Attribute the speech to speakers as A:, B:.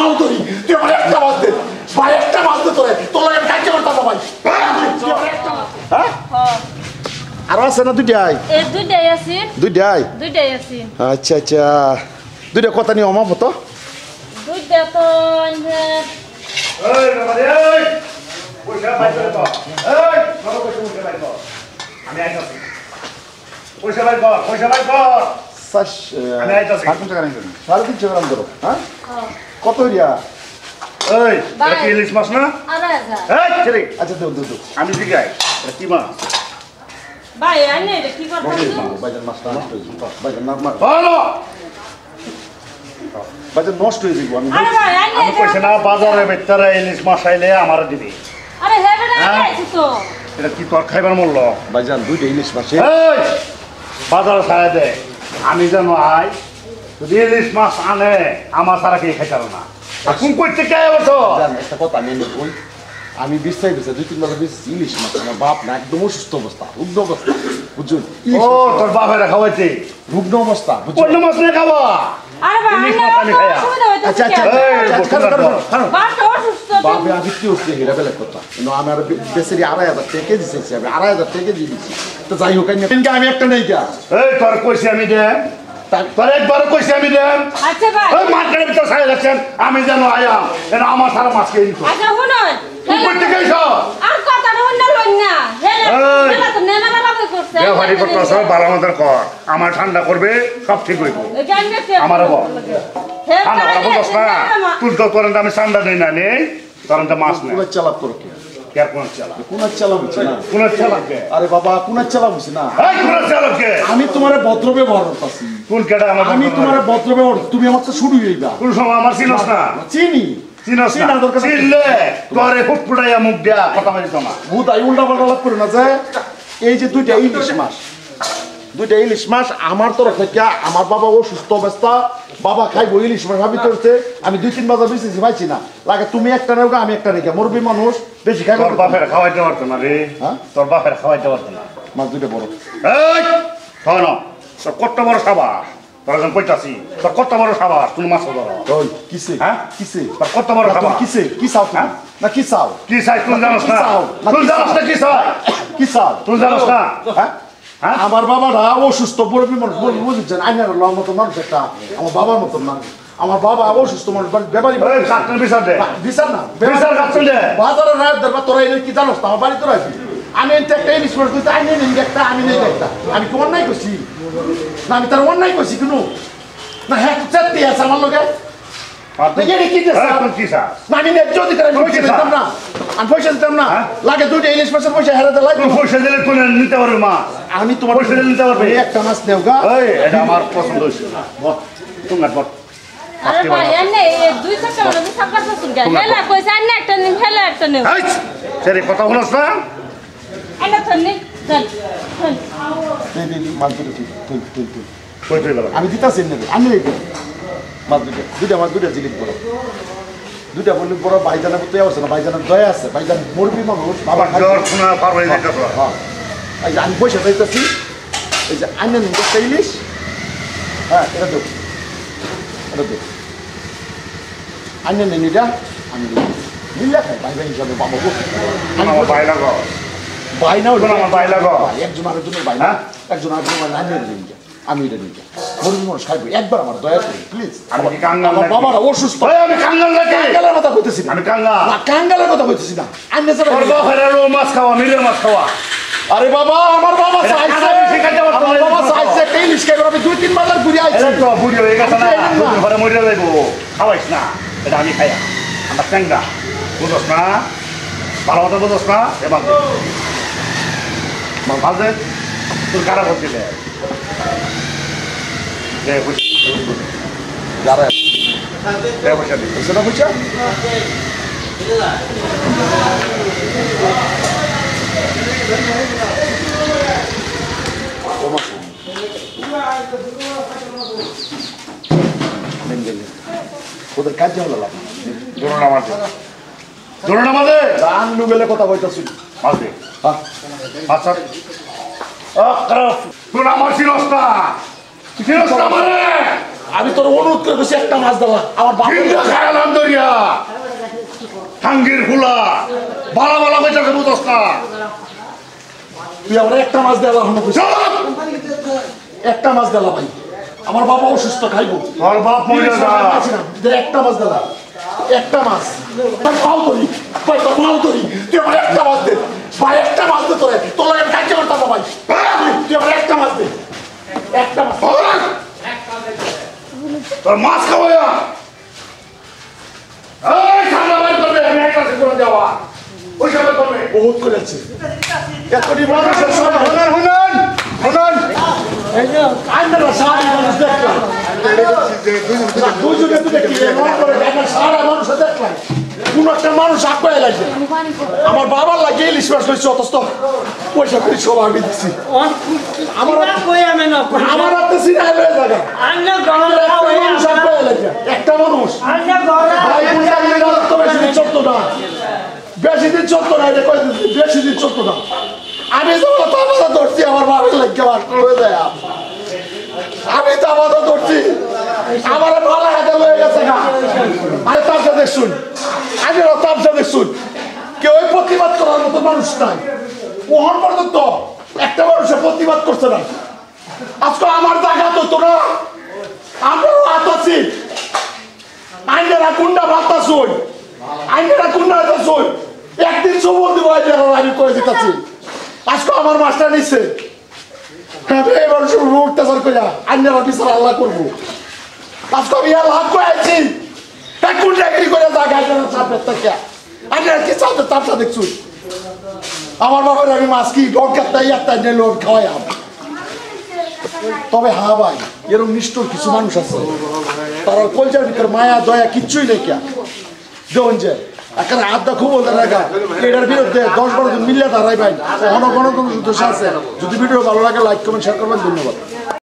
A: মাল ধরি তুই আমার একটা মাছ দে ভাই একটা মাছ দে তোরে তোর লাগে কাজ করতাম ভাই হ্যাঁ আর আছে না দুইটাই
B: দুইটাই আছে
A: আচ্ছা আচ্ছা দুইটা কথা নিয়ে অমাপ হতো
B: দুইটা তো
C: এই বাবা এই পয়সা পাই করে তো এই বড় পয়সা পাই তো আমি আইতাছি পয়সা পাই কর
A: সাস
C: আমি আইতাছি
A: 3.5 টাকা নিবেন 3.5 টাকা দাম ধরো হ্যাঁ কত রিয়া
C: এই এটা কি ইলিশ মাছ না এই ছেড়ে
A: আচ্ছা দে
C: আমি জিগাই এটা কি মাছ
B: ভাই আনে এটা কি করতেছ
A: বাজার মাছটা নষ্ট হয়ে যাবে বাজার না
C: ভালো
A: বাজার নষ্ট হয়ে যাবে
B: আরে ভাই আনে
C: আমি কইছ না বাজারে বেচারা ইলিশ মাছ আইলে আমার দিবি
B: আরে হেবেটা আইছি তো
C: এটা কি তোর খাইবার মূল্য
A: বাজার দুইটা ইলিশ মাছ
C: এই বাজার ছাড়া দে আমি জানো আই যদি ইলিশ মাছ আনে আমার সারা কি খাইতার না আর কোন করতে কে বলছো
A: একটা কথা আমি বল আমি বিস্তারিত দিছি 2-3 বছর বেশি ইলিশ মাছ আমার বাপ না একদম অসুস্থ অবস্থা রুগ্ন অবস্থা বুঝুন
C: ও তোর বাপেরা খাওয়াইছে
A: রুগ্ন অবস্থা বুঝুন
C: কোন মাছ না খাওয়া
B: আরে ভাই
C: ইলিশ মাছ আমি খাইয়া
A: আচ্ছা আচ্ছা
B: বাপটা অসুস্থ
A: বাপে আমি কি হচ্ছে হেরা বেলা কথা কিন্তু আমার বেশি 2,500 টাকা কেজি চাইছি আমি 2,500 টাকা কেজি দিছি তো যাই হোক আমি একটা নেই গা
C: এই তোর কইছি আমি দে তোর একবার কইছি আমি দে
B: আচ্ছা ভাই
C: ওই মার্কেটের ভিতর ছাড়া যাচ্ছেন আমি যেন আয়া এটা আমার সারা মাছ খেয়ে নিত
B: আচ্ছা শুনুন
C: তুই করতে গেছ
B: আর কথা হইন না লইন না হেলে তো নেনা বাবা করছে
C: ব্যবহারই করতে সব ভালো মতো কর আমার ঠান্ডা করবে সব ঠিক হইব আমার বল ঠান্ডা করা বুঝছ না তুই তো তোর আমি ঠান্ডা দেই না নেই তোর মাছ নেই
A: কোন চালাক করো কি
C: কেয়ার কোন চালা
A: কোন চালাক হচ্ছে না
C: কোন চালা কে
A: আরে বাবা কোন চালাক হচ্ছে না
C: এই কোন চালা কে
A: আমি তোমারে ভদ্র ব্যবহার করতেছি
C: কোন কেডা আমার
A: আমি তোমারে ভদ্র ব্যবহার তুমি আমার তো শুরু হইবা
C: কোন সময় আমার চিনস না
A: চিনি
C: চিনস না চিনলে তোরে খুব পুড়াইয়া মুখ দিয়া কথা মারি তোমা
A: ভূত আই উল্টা পাল্টা লাভ করে না যে এই যে দুইটা ইলিশ মাছ আমার তরফ থেকে আমার বাবা অসুস্থ অবস্থা বাবা খাইবো ইলিশ মাছ ভাবি করতে আমি 2-3 বাজার বেশি পাইছি না লাগে তুমি একটা নেও আমি একটা রেখে মুরবি মানুষ বেশি খাইবো
C: তোর বাপের খাওয়াইতে পারতো না রে
A: হ্যাঁ
C: তোর বাপের খাওয়াইতে পারতো না
A: মাছ দুইটা বড়
C: এই শোনো তোর কত বড় সাবাস তোর একজন কইতাছি তোর কত বড় সাবাস তুমি মাছ ধরো
A: ওই কিসে
C: হ্যাঁ
A: কিসে
C: তোর কত বড়
A: তুমি
C: সাবাস
A: কিসে কি চাও তুমি?
C: হ্যাঁ?
A: না কি চাও
C: কি চাই তুই জানোস না তুই জানোস না কি চাই
A: কি চাও
C: তুই জানোস না
A: হ্যাঁ
C: হ্যাঁ
A: আমার বাবারা অসুস্থ মুরবি মানুষ বুঝছেন আইনার মতো মানুষ একটা আমার বাবার মতন মানুষ আমার বাবা অসুস্থ মানুষ ব্যাপারী
C: এই কাটন বিচার দে
A: বিচার না
C: বিচার কাটন দে
A: বাজারে রাত দেবা তোরা এনে কি জানোস না আমার বাড়ি তোরা আমি একটা ইলিশ মাছ কইতে আইনে নেই একটা আমি নেই একটা আমি কি অন্যায় করছি না আমি তার অন্যায় করছি কেন না হ্যাঁ চারটি আছে আমার লোকে আমি ন্যায্য অধিকার আমি পয়সা দিতাম না আমি পয়সা দিতাম না লাগে দুইটা ইলিশ মাছের পয়সা হারাতে লাগবে
C: পয়সা দিলে তুই নিতে পারবি মা
A: আমি তোমার
C: পয়সা দিলে নিতে পারবে
A: একটা মাছ নেও গা
C: এটা আমার পছন্দ হয়েছে তোমার
B: আরে ভাই এনে দুই চারটা বড় সাপা সাসুন গে হেলা কইছে আন্না একটা নিম হেলা একটা নিম
C: সরি কথা বলছ না
B: আন্না থন্নি চল চল
A: এই মাছ দুটো তুই
C: কই তুই লাগা
A: আমি দিতাছি নেবে আমি মাছ দুইটা মাছ দুইটা জিলিপ বড় দুইটা বলি বড় ভাইজানের প্রতি আছে না ভাইজানের দয়া আছে ভাইজান মুরবি মানুষ বাবা
C: জ্বর শোনা পারবে না
A: হ্যাঁ এই যে আমি পয়সা দিতেছি এই যে আইনে নিন একটা ইলিশ হ্যাঁ এটা দেব আইনে নিন এটা আমি মিল্লা খাই ভাই ভাই হিসাবে বাবা
C: আমার ভাই লাগো
A: ভাই না
C: আমার ভাই লাগো
A: একজন আরেকজনের ভাই না একজন আরেকজনের ভাই আইনে নিন আমি এটা নিই মুরবি মানুষ খাইবো একবার আমার দয়া করে প্লিজ
C: আমি কি কাঙ্গাল
A: আমার বাবারা অসুস্থ
C: আমি কাঙ্গাল নাকি
A: কাঙ্গালের কথা কইতেছি না
C: আমি কাঙ্গাল
A: না কাঙ্গালের কথা কইতেছি না আইনে স্যার
C: তোর বাপের রো মাছ খাওয়া মিলে মাছ খাওয়া
A: আরে বাবা আমার বাবা চাইছে আমার বাবা চাইছে ইলিশ খাইবো আমি 2-3 বাজার ঘুরে আইছি
C: তো বুড়ি হয়ে গেছে না ঘরে মরে যাইবো খাওয়াইস না এটা আমি খাইয়া আমার চ্যাংরা বুঝোস না ভালো কথা বুঝোস না এবার ভালো তোর কারা করতে দে
A: যারা
C: পয়সা দিই
A: সেটা বুঝছো ওদের কাজ হলো লাভ
C: ধরুন আমাদের ধরুন আমাদের
A: গান নুবেলে কথা কইতাছি
C: মাঝে
A: হ্যাঁ
C: আচ্ছা তুই আমার চিরস্তা চিরস্তা মানে
A: আমি তোর অনুরোধ করে বসে একটা মাছ দেওয়া আমার বাবা
C: খায়ালাম দরিয়া হাঙ্গির ফুলা ভালো ভালো বেচাকে বুঝস না
A: তুই আমার একটা মাছ দেওয়া হলো একটা মাছ দেওয়া ভাই আমার বাবা অসুস্থ খাইবো
C: তোর বাপ মরে যা
A: একটা মাছ দেওয়া একটা মাছ পাও ধরি ভাই তোর পাও ধরি তুই আমার একটা মাছ দে ভাই একটা মাছ দে তোরে তোর লাগে খাইতে পারতাম না ভাই তুই আমার একটা মাছ দে একটা মাছ
C: তোর মাছ খাবো ঠান্ডা বাড়ি করবে আমি একটা করে দেওয়া ওই সময় করবে
A: বহুত করেছে এতটি মানুষের সঙ্গে আইনারা সারা মানুষ দেখলাম দুজনে তো দেখি এমন করে দেখেন সারা মানুষ দেখলাম কোন একটা মানুষ আঁকড়ে লাগছে আমার বাবার লাগে ইলিশ মাছ লইছে অথচ পয়সা করে সব আমি দিচ্ছি আমার হাতে সিনাই লয়ে জায়গা মানুষ আঁকড়ে লাগছে একটা মানুষ ভাই বুঝলাম তো বেশি দিন চলতো না বেশি দিন চলতো না বেশি দিন চলতো না আমি যখন তামাদা ধরছি আমার বাবার লাগে আমার হয়ে যায় আমি তামাদা ধরছি আমার ভালো হাতে লয়ে গেছে না আরে তার সাথে শুন আমি তার সাথে শুন কেউ ওই প্রতিবাদ করার মতো মানুষ নাই ওহর পর্যন্ত একটা মানুষের প্রতিবাদ করছে না আজকে আমার জায়গা তো তোরা আমরাও হাত আছি আইনেরা কুন্ডা ভাতা শুন আইনেরা কুন্ডা ভাতা শুন একদিন সবল দিব আমি করে দিতেছি আজকে আমার মাস্টার নিচ্ছে এবার অত্যাচার করে আইনেরা বিচার আল্লাহ করবো আজকে আমি লাভ করে আছি কোন জায়গায় করে আইনেরা কি চাপে তাপটা দেখছু আমার বাবার আমি মাছ কি ডরকাত্তাই একটা লোড খাওয়াই তবে হ্যাঁ ভাই এরকম নিষ্ঠুর কিছু মানুষ আছে তারা কলজার ভিতরে মায়া দয়া কিচ্ছুই নেই কে দেখুন যে একটা আড্ডা খুব বলতে রাখা এটার বিরুদ্ধে 10-12 জন মিলিয়ে দাঁড়াই ভাই গণতন্ত্র আছে যদি ভিডিও ভালো লাগে লাইক কমেন্ট শেয়ার করবেন ধন্যবাদ।